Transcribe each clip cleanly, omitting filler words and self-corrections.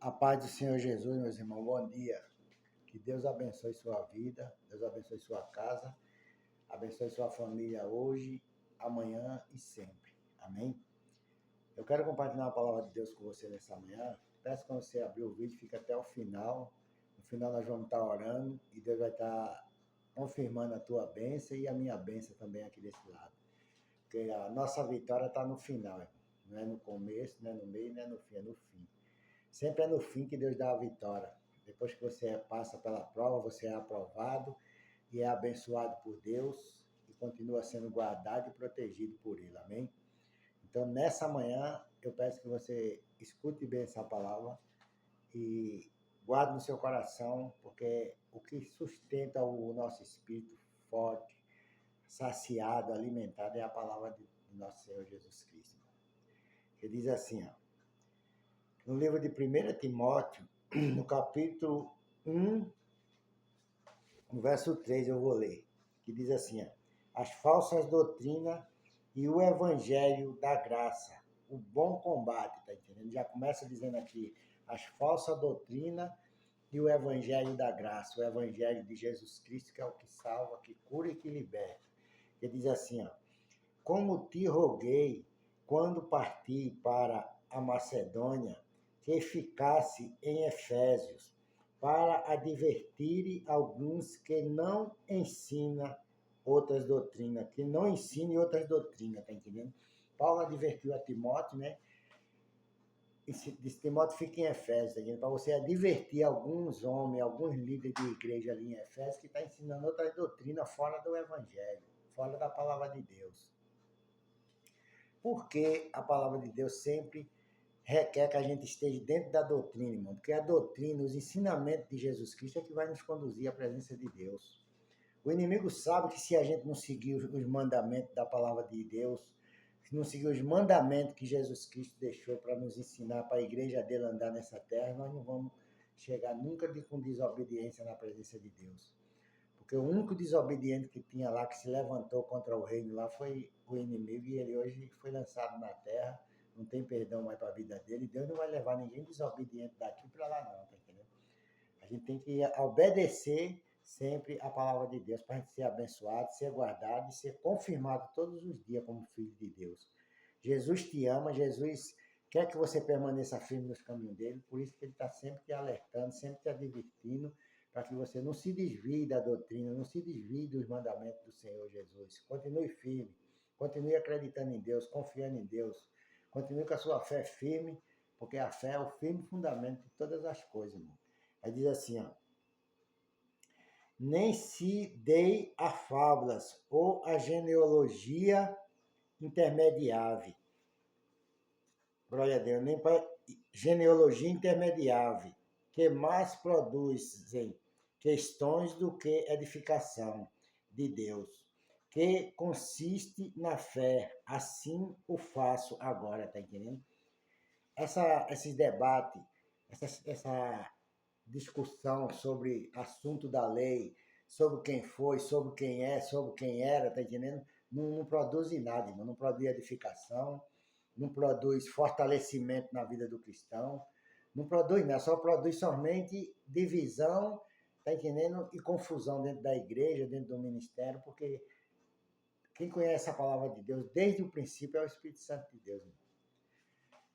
A paz do Senhor Jesus, meus irmãos, bom dia. Que Deus abençoe sua vida, Deus abençoe sua casa, abençoe sua família hoje, amanhã e sempre. Amém? Eu quero compartilhar uma palavra de Deus com você nessa manhã. Peço que você abrir o vídeo, fique até o final. No final nós vamos estar orando e Deus vai estar confirmando a tua bênção e a minha bênção também aqui desse lado. Porque a nossa vitória está no final, irmão. Não é no começo, não é no meio, não é no fim, é no fim. Sempre é no fim que Deus dá a vitória. Depois que você passa pela prova, você é aprovado e é abençoado por Deus e continua sendo guardado e protegido por Ele. Amém? Então, nessa manhã, eu peço que você escute bem essa palavra e guarde no seu coração, porque o que sustenta o nosso espírito forte, saciado, alimentado, é a palavra de nosso Senhor Jesus Cristo. Ele diz assim, ó, no livro de 1 Timóteo, no capítulo 1, no verso 3, eu vou ler, que diz assim, ó, as falsas doutrinas e o evangelho da graça, o bom combate, tá entendendo? Já começa dizendo aqui, as falsas doutrinas e o evangelho da graça, o evangelho de Jesus Cristo, que é o que salva, que cura e que liberta. Ele diz assim, ó, como te roguei quando parti para a Macedônia, que ficasse em Efésios, para advertir alguns que não ensina outras doutrinas, que não ensine outras doutrinas, tá entendendo? Paulo advertiu a Timóteo, né? E disse, Timóteo, fica em Efésios, tá entendendo? Para você advertir alguns homens, alguns líderes de igreja ali em Efésios que estão ensinando outras doutrinas fora do evangelho, fora da palavra de Deus. Porque a palavra de Deus sempre requer que a gente esteja dentro da doutrina, irmão. Porque a doutrina, os ensinamentos de Jesus Cristo é que vai nos conduzir à presença de Deus. O inimigo sabe que se a gente não seguir os mandamentos da palavra de Deus, se não seguir os mandamentos que Jesus Cristo deixou para nos ensinar, para a igreja dele andar nessa terra, nós não vamos chegar nunca com desobediência na presença de Deus. Porque o único desobediente que tinha lá, que se levantou contra o reino lá, foi o inimigo, e ele hoje foi lançado na terra, não tem perdão mais para a vida dele, Deus não vai levar ninguém desobediente daqui para lá não, tá entendendo? A gente tem que obedecer sempre a palavra de Deus, para a gente ser abençoado, ser guardado e ser confirmado todos os dias como filho de Deus. Jesus te ama, Jesus quer que você permaneça firme nos caminhos dele, por isso que ele está sempre te alertando, sempre te advertindo, para que você não se desvie da doutrina, não se desvie dos mandamentos do Senhor Jesus. Continue firme, continue acreditando em Deus, confiando em Deus, continue com a sua fé firme, porque a fé é o firme fundamento de todas as coisas, irmão. Aí diz assim, ó, nem se dei a fábulas ou a genealogia intermediável. Glória a Deus, nem para genealogia intermediável, que mais produzem questões do que edificação de Deus, que consiste na fé, assim o faço agora, tá entendendo? Esse debate, essa discussão sobre assunto da lei, sobre quem foi, sobre quem é, sobre quem era, tá entendendo? Não produz nada, irmão. Não produz edificação, não produz fortalecimento na vida do cristão, não produz nada, só produz somente divisão, tá entendendo? E confusão dentro da igreja, dentro do ministério, porque quem conhece a palavra de Deus desde o princípio é o Espírito Santo de Deus, irmão.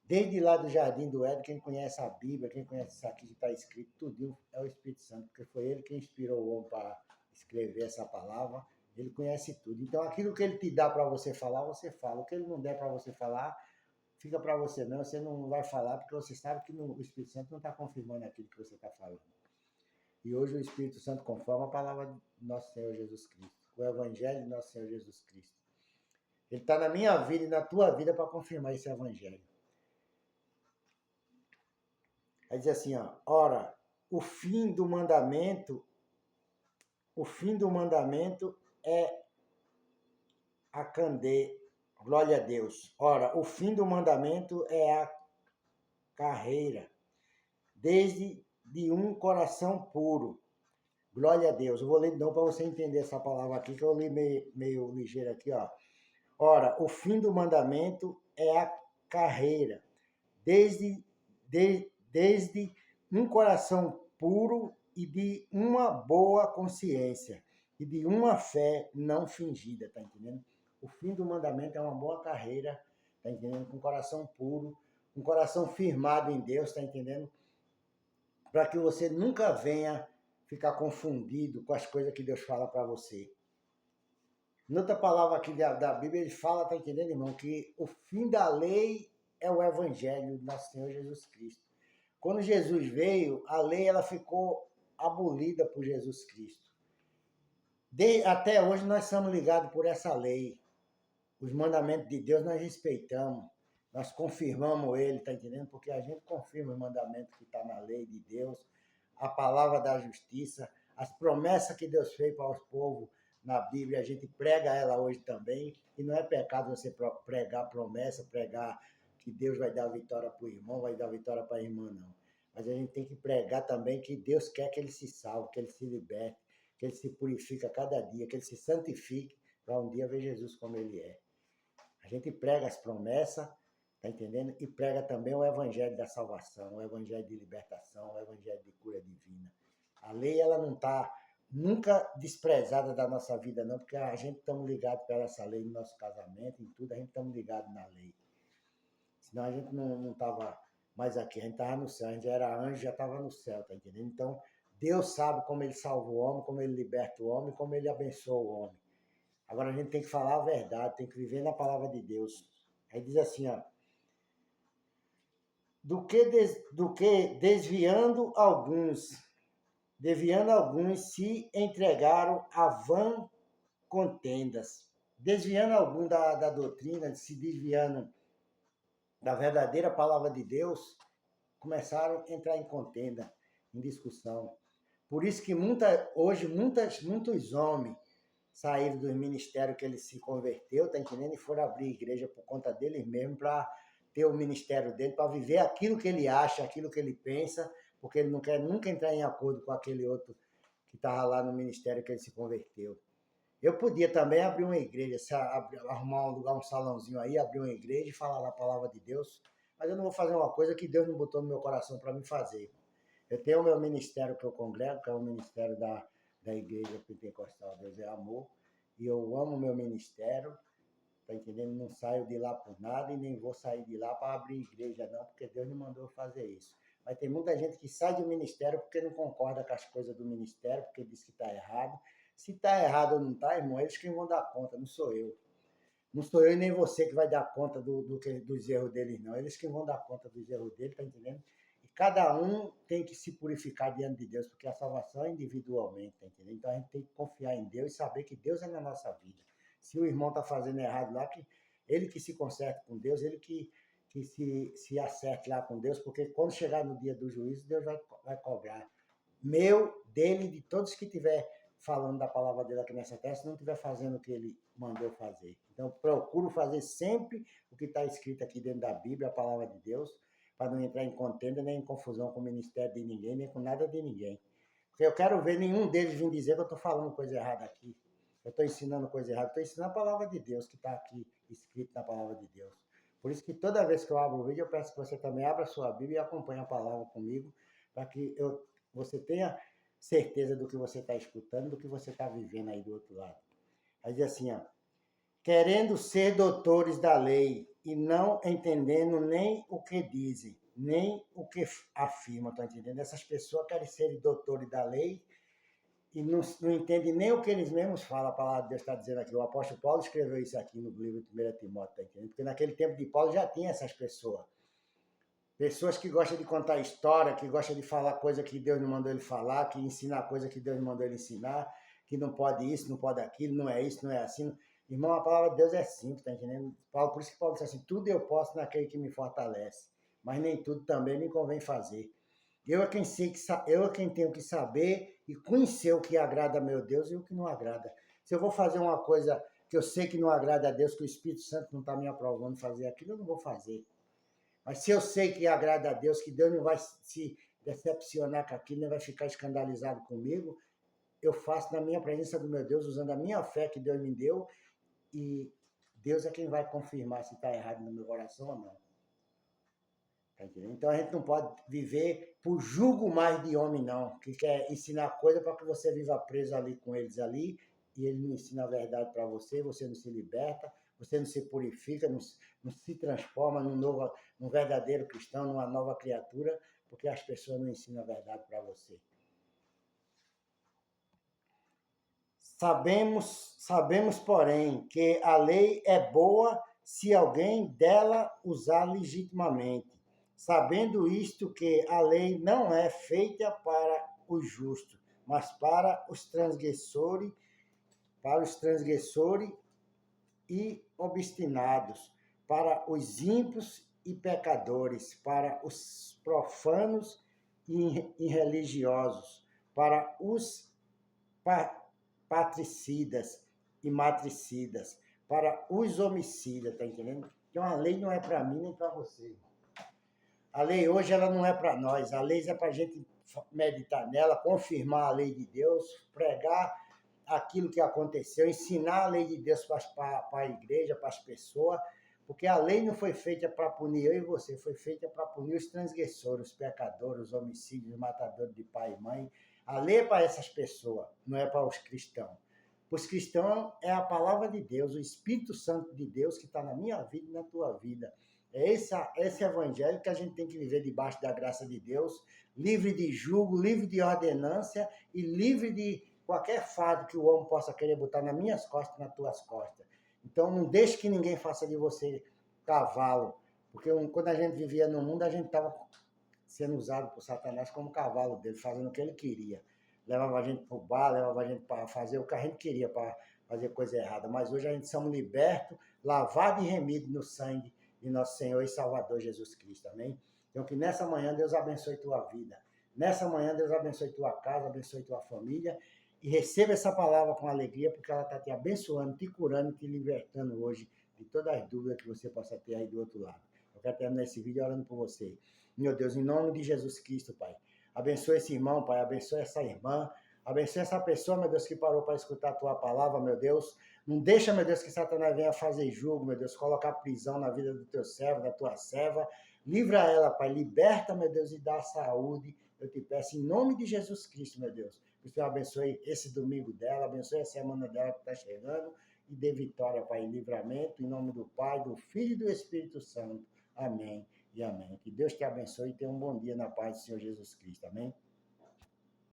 Desde lá do Jardim do Éden, quem conhece a Bíblia, quem conhece isso aqui que está escrito, tudo é o Espírito Santo, porque foi ele que inspirou o homem para escrever essa palavra, ele conhece tudo. Então, aquilo que ele te dá para você falar, você fala. O que ele não der para você falar, fica para você não, você não vai falar, porque você sabe que o Espírito Santo não está confirmando aquilo que você está falando. E hoje o Espírito Santo conforma a palavra do nosso Senhor Jesus Cristo, o Evangelho de nosso Senhor Jesus Cristo. Ele está na minha vida e na tua vida para confirmar esse Evangelho. Aí diz assim, ó, ora, o fim do mandamento é a candeia, glória a Deus. Ora, o fim do mandamento é a carreira, desde de um coração puro. Glória a Deus. Eu vou ler então para você entender essa palavra aqui, que eu li meio ligeiro aqui, ó. Ora, o fim do mandamento é a carreira, desde desde um coração puro e de uma boa consciência e de uma fé não fingida, tá entendendo? O fim do mandamento é uma boa carreira, tá entendendo? Com coração puro, um coração firmado em Deus, tá entendendo? Para que você nunca venha ficar confundido com as coisas que Deus fala para você. Noutra palavra aqui da Bíblia, ele fala, tá entendendo, irmão, que o fim da lei é o evangelho do nosso Senhor Jesus Cristo. Quando Jesus veio, a lei ela ficou abolida por Jesus Cristo. Até hoje nós somos ligados por essa lei. Os mandamentos de Deus nós respeitamos, nós confirmamos ele, tá entendendo? Porque a gente confirma os mandamentos que estão na lei de Deus, a palavra da justiça, as promessas que Deus fez para os povos na Bíblia, a gente prega ela hoje também, e não é pecado você pregar promessa, pregar que Deus vai dar vitória para o irmão, vai dar vitória para a irmã, não. Mas a gente tem que pregar também que Deus quer que ele se salve, que ele se liberte, que ele se purifique a cada dia, que ele se santifique para um dia ver Jesus como ele é. A gente prega as promessas, tá entendendo? E prega também o evangelho da salvação, o evangelho de libertação, o evangelho de cura divina. A lei, ela não está nunca desprezada da nossa vida, não, porque a gente estamos ligados pela essa lei no nosso casamento, em tudo, a gente estamos ligados na lei. Senão a gente não estava mais aqui, a gente estava no céu, a gente já era anjo, já estava no céu, tá entendendo? Então, Deus sabe como ele salva o homem, como ele liberta o homem, como ele abençoa o homem. Agora a gente tem que falar a verdade, tem que viver na palavra de Deus. Aí diz assim, ó, do que desviando alguns se entregaram a vã contendas. Desviando algum da doutrina, se desviando da verdadeira palavra de Deus, começaram a entrar em contenda, em discussão. Por isso que hoje muitos homens saíram do ministério que ele se converteu, tá entendendo? E foram abrir igreja por conta deles mesmo, para ter o ministério dele, para viver aquilo que ele acha, aquilo que ele pensa, porque ele não quer nunca entrar em acordo com aquele outro que estava lá no ministério que ele se converteu. Eu podia também abrir uma igreja, arrumar um lugar, um salãozinho aí, abrir uma igreja e falar a palavra de Deus, mas eu não vou fazer uma coisa que Deus não botou no meu coração para me fazer. Eu tenho o meu ministério que eu congrego, que é o ministério da Igreja Pentecostal Deus é Amor, e eu amo o meu ministério, tá entendendo? Não saio de lá por nada e nem vou sair de lá para abrir igreja não, porque Deus não mandou fazer isso. Mas tem muita gente que sai do ministério porque não concorda com as coisas do ministério, porque diz que está errado. Se está errado ou não está, irmão, eles que vão dar conta, não sou eu. Não sou eu e nem você que vai dar conta dos erros deles, não. Eles que vão dar conta dos erros deles, tá entendendo? Cada um tem que se purificar diante de Deus, porque a salvação é individualmente, tá entendendo? Então a gente tem que confiar em Deus e saber que Deus é na nossa vida. Se o irmão está fazendo errado lá, que ele que se conserte com Deus, ele que se acerte lá com Deus, porque quando chegar no dia do juízo, Deus vai cobrar. Meu, dele, de todos que tiver falando da palavra dele aqui nessa terra, se não estiver fazendo o que ele mandou fazer. Então, procuro fazer sempre o que está escrito aqui dentro da Bíblia, a palavra de Deus, para não entrar em contenda, nem em confusão com o ministério de ninguém, nem com nada de ninguém. Porque eu quero ver nenhum deles vir dizer que eu estou falando coisa errada aqui. Eu estou ensinando coisa errada. Estou ensinando a palavra de Deus, que está aqui escrito na palavra de Deus. Por isso que toda vez que eu abro o vídeo, eu peço que você também abra a sua Bíblia e acompanhe a palavra comigo, para que você tenha certeza do que você está escutando, do que você está vivendo aí do outro lado. Aí diz assim, ó, querendo ser doutores da lei e não entendendo nem o que dizem, nem o que afirmam, tá entendendo? Essas pessoas querem ser doutores da lei e não entendem nem o que eles mesmos falam. A palavra de Deus está dizendo aqui. O apóstolo Paulo escreveu isso aqui no livro de 1 Timóteo, tá entendendo? Porque naquele tempo de Paulo já tinha essas pessoas. Pessoas que gostam de contar história, que gostam de falar coisa que Deus não mandou ele falar, que ensinar coisa que Deus não mandou ele ensinar, que não pode isso, não pode aquilo, não é isso, não é assim. Irmão, a palavra de Deus é simples, tá entendendo? Por isso que Paulo disse assim, tudo eu posso naquele que me fortalece, mas nem tudo também me convém fazer. Eu é quem tenho que saber e conhecer o que agrada a meu Deus e o que não agrada. Se eu vou fazer uma coisa que eu sei que não agrada a Deus, que o Espírito Santo não está me aprovando fazer aquilo, eu não vou fazer. Mas se eu sei que agrada a Deus, que Deus não vai se decepcionar com aquilo, não vai ficar escandalizado comigo, eu faço na minha presença do meu Deus, usando a minha fé que Deus me deu, e Deus é quem vai confirmar se está errado no meu coração ou não. Tá entendendo? Então a gente não pode viver por julgo mais de homem, não, que quer ensinar coisa para que você viva preso ali com eles ali, e ele não ensina a verdade para você, você não se liberta, você não se purifica, não se transforma num verdadeiro cristão, numa nova criatura, porque as pessoas não ensinam a verdade para você. Sabemos, porém, que a lei é boa se alguém dela usar legitimamente, sabendo isto que a lei não é feita para os justos, mas para os transgressores e obstinados, para os ímpios e pecadores, para os profanos e irreligiosos, para os patricidas e matricidas, para os homicidas, tá entendendo? Então a lei não é para mim nem para você. A lei hoje ela não é para nós, a lei é para a gente meditar nela, confirmar a lei de Deus, pregar aquilo que aconteceu, ensinar a lei de Deus para a igreja, para as pessoas, porque a lei não foi feita para punir eu e você, foi feita para punir os transgressores, os pecadores, os homicídios, os matadores de pai e mãe. A lei é para essas pessoas, não é para os cristãos. Os cristãos é a palavra de Deus, o Espírito Santo de Deus que está na minha vida e na tua vida. É esse evangelho que a gente tem que viver debaixo da graça de Deus, livre de julgo, livre de ordenância e livre de qualquer fardo que o homem possa querer botar nas minhas costas, nas tuas costas. Então, não deixe que ninguém faça de você cavalo, porque quando a gente vivia no mundo, a gente estava sendo usado por Satanás como cavalo dele, fazendo o que ele queria. Levava a gente para o bar, levava a gente para fazer o que a gente queria, para fazer coisa errada. Mas hoje a gente somos libertos, lavados e remidos no sangue de nosso Senhor e Salvador Jesus Cristo. Amém? Então, que nessa manhã Deus abençoe tua vida. Nessa manhã Deus abençoe tua casa, abençoe tua família. E receba essa palavra com alegria, porque ela está te abençoando, te curando, te libertando hoje de todas as dúvidas que você possa ter aí do outro lado. Eu quero terminar esse vídeo orando por você. Meu Deus, em nome de Jesus Cristo, Pai. Abençoe esse irmão, Pai. Abençoe essa irmã. Abençoe essa pessoa, meu Deus, que parou para escutar a tua palavra, meu Deus. Não deixa, meu Deus, que Satanás venha fazer julgo, meu Deus, colocar prisão na vida do teu servo, da tua serva. Livra ela, Pai. Liberta, meu Deus, e dá saúde. Eu te peço em nome de Jesus Cristo, meu Deus. Que o Senhor abençoe esse domingo dela, abençoe a semana dela que está chegando e dê vitória, Pai, em livramento, em nome do Pai, do Filho e do Espírito Santo. Amém e amém. Que Deus te abençoe e tenha um bom dia na paz do Senhor Jesus Cristo. Amém?